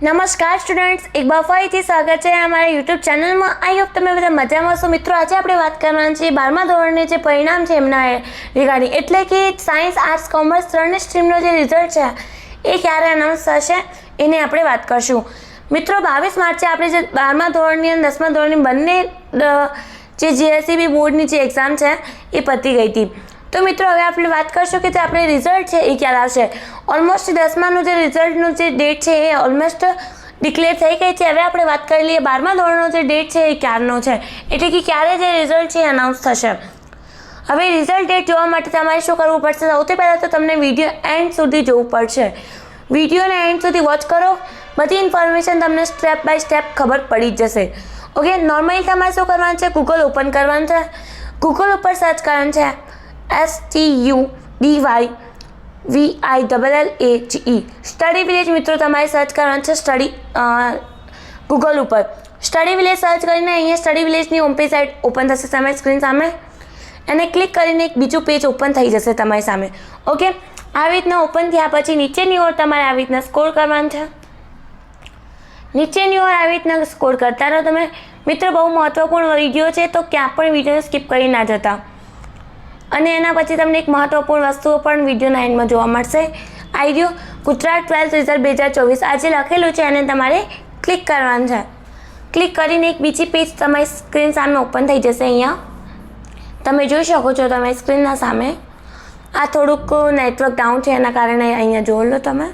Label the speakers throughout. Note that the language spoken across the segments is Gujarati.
Speaker 1: नमस्कार स्टूडेंट्स, एक बार ફરીથી સ્વાગત છે અમારા યુટ્યુબ ચેનલમાં। આઈ હોપ તમે બધા મજામાં હશો। મિત્રો, આજે આપણે વાત કરવાની છે 12મા ધોરણની જે પરિણામ છે એમના રિગાર્ડિંગ, એટલે કે સાયન્સ, આર્ટ્સ, કોમર્સ ત્રણેય સ્ટ્રીમનો જે રિઝલ્ટ છે એ ક્યારે અનાઉન્સ થશે એની આપણે વાત કરશું। મિત્રો, 22 માર્ચે આપણે જે 12મા ધોરણની અને 10મા ધોરણની બંને જે જીએસઈબી બોર્ડની જે એક્ઝામ છે એ પતી ગઈ હતી। તો મિત્રો, હવે આપણે વાત કરશું કે જે આપણે રિઝલ્ટ છે એ ક્યારે આવશે। ઓલમોસ્ટ 10માનું જે રિઝલ્ટનું જે ડેટ છે એ ઓલમોસ્ટ ડિક્લેર થઈ ગઈ છે। હવે આપણે વાત કરી લઈએ 12મા ધોરણનો જે ડેટ છે એ ક્યારનો છે, એટલે કે ક્યારે જે રિઝલ્ટ છે એ અનાઉન્સ થશે। હવે રિઝલ્ટ ડેટ જોવા માટે તમારે શું કરવું પડશે? સૌથી પહેલાં તો તમને વિડીયો એન્ડ સુધી જોવું પડશે। વિડીયોને એન્ડ સુધી વોચ કરો, બધી ઇન્ફોર્મેશન તમને સ્ટેપ બાય સ્ટેપ ખબર પડી જ જશે। ઓકે, નોર્મલી તમારે શું કરવાનું છે? ગૂગલ ઓપન કરવાનું છે। ગૂગલ ઉપર સર્ચ કરવાનું છે STUDYVILLAGE સ્ટડી વિલેજ। મિત્રો, તમારે સર્ચ કરવાનું છે ગૂગલ ઉપર સ્ટડી વિલેજ સર્ચ કરીને અહીંયા સ્ટડી વિલેજની હોમ પેજ સાઇટ ઓપન થશે તમારી સ્ક્રીન સામે, અને ક્લિક કરીને એક બીજું પેજ ઓપન થઈ જશે તમારી સામે। ઓકે, આવી રીતના ઓપન થયા પછી નીચેની ઓર તમારે આવી રીતના સ્ક્રોલ કરવાનું છે। નીચેની ઓર આવી રીતના સ્ક્રોલ કરતા રહો તમે। મિત્રો, બહુ મહત્વપૂર્ણ વિડીયો છે તો ક્યાં પણ વિડીયોને સ્કીપ કરી ના જતા, અને એના પછી તમને એક મહત્વપૂર્ણ વસ્તુઓ પણ વિડીયોના એન્ડમાં જોવા મળશે। આ રહ્યો ગુજરાત 12th રિઝલ્ટ 2024 આ જે લખેલું છે એને તમારે ક્લિક કરવાનું છે। ક્લિક કરીને એક બીજી પેજ તમારી સ્ક્રીન સામે ઓપન થઈ જશે। અહીંયા તમે જોઈ શકો છો તમારી સ્ક્રીનના સામે આ થોડુંક નેટવર્ક ડાઉન છે એના કારણે અહીંયા જોઈ લો તમે,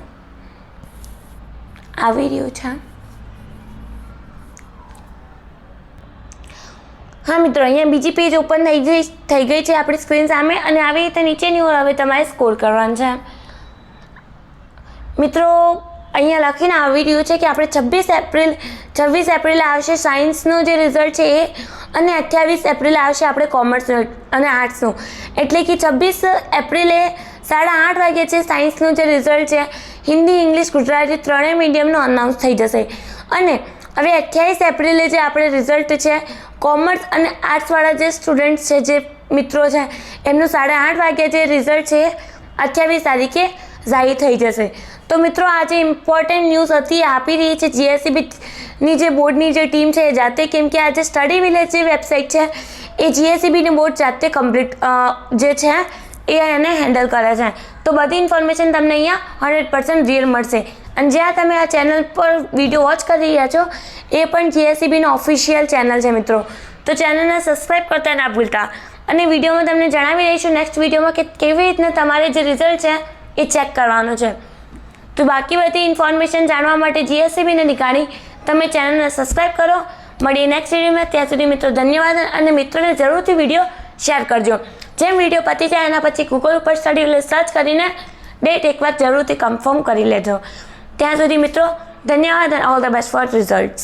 Speaker 1: આવી રહ્યું છે। હા મિત્રો, અહીંયા બીજી પેજ ઓપન થઈ ગઈ છે આપણી સ્ક્રીન સામે, અને આવી રીતે નીચેની ઓર હવે તમારે સ્ક્રોલ કરવાનું છે। મિત્રો, અહીંયા લખીને આવી રહ્યું છે કે આપણે 26 એપ્રિલે આવશે સાયન્સનું જે રિઝલ્ટ છે એ, અને 28 એપ્રિલે આવશે આપણે કોમર્સ અને આર્ટ્સનું, એટલે કે 26 એપ્રિલે 8:30 વાગે છે સાયન્સનું જે રિઝલ્ટ છે હિન્દી, ઇંગ્લિશ, ગુજરાતી ત્રણેય મીડિયમનું અનાઉન્સ થઈ જશે। અને હવે 28 એપ્રિલે જે આપણે રિઝલ્ટ છે કોમર્સ અને આર્ટ્સવાળા જે સ્ટુડન્ટ છે, જે મિત્રો છે, એમનું 8:30 વાગે જે રિઝલ્ટ છે 28 તારીખે જાહેર થઈ જશે। તો મિત્રો, આ જે ઇમ્પોર્ટન્ટ ન્યૂઝ હતી એ આપી રહી છે જીએસઈબીની જે બોર્ડની જે ટીમ છે એ જાતે, કેમ કે આ જે સ્ટડી વિલેજ જે વેબસાઇટ છે એ જીએસઈબીની બોર્ડ જાતે કમ્પ્લીટ જે છે એ એને હેન્ડલ કરે છે। તો બધી ઇન્ફોર્મેશન તમને અહીંયા 100% રિયલ મળશે। અને જ્યાં તમે આ ચેનલ પર વિડીયો વોચ કરી રહ્યા છો એ પણ જીએસઈબીનો ઓફિશિયલ ચેનલ છે મિત્રો, તો ચેનલને સબસ્ક્રાઈબ કરતા ના ભૂલતા। અને વિડીયોમાં તમને જણાવી દઈશું નેક્સ્ટ વિડીયોમાં કે કેવી રીતના તમારે જે રિઝલ્ટ છે એ ચેક કરવાનું છે। તો બાકી બધી ઇન્ફોર્મેશન જાણવા માટે જીએસઈબીને નિકાળી તમે ચેનલને સબસ્ક્રાઈબ કરો। મળીએ નેક્સ્ટ વિડીયોમાં, ત્યાં સુધી મિત્રો ધન્યવાદ, અને મિત્રોને જરૂરથી વિડીયો શેર કરજો। જેમ વિડીયો પતી જાય એના પછી ગૂગલ ઉપર સ્ટડી વિલેજ સર્ચ કરીને ડેટ એકવાર જરૂરથી કન્ફર્મ કરી લેજો। ત્યાં સુધી મિત્રો ધન્યવાદ, અને all the best for results.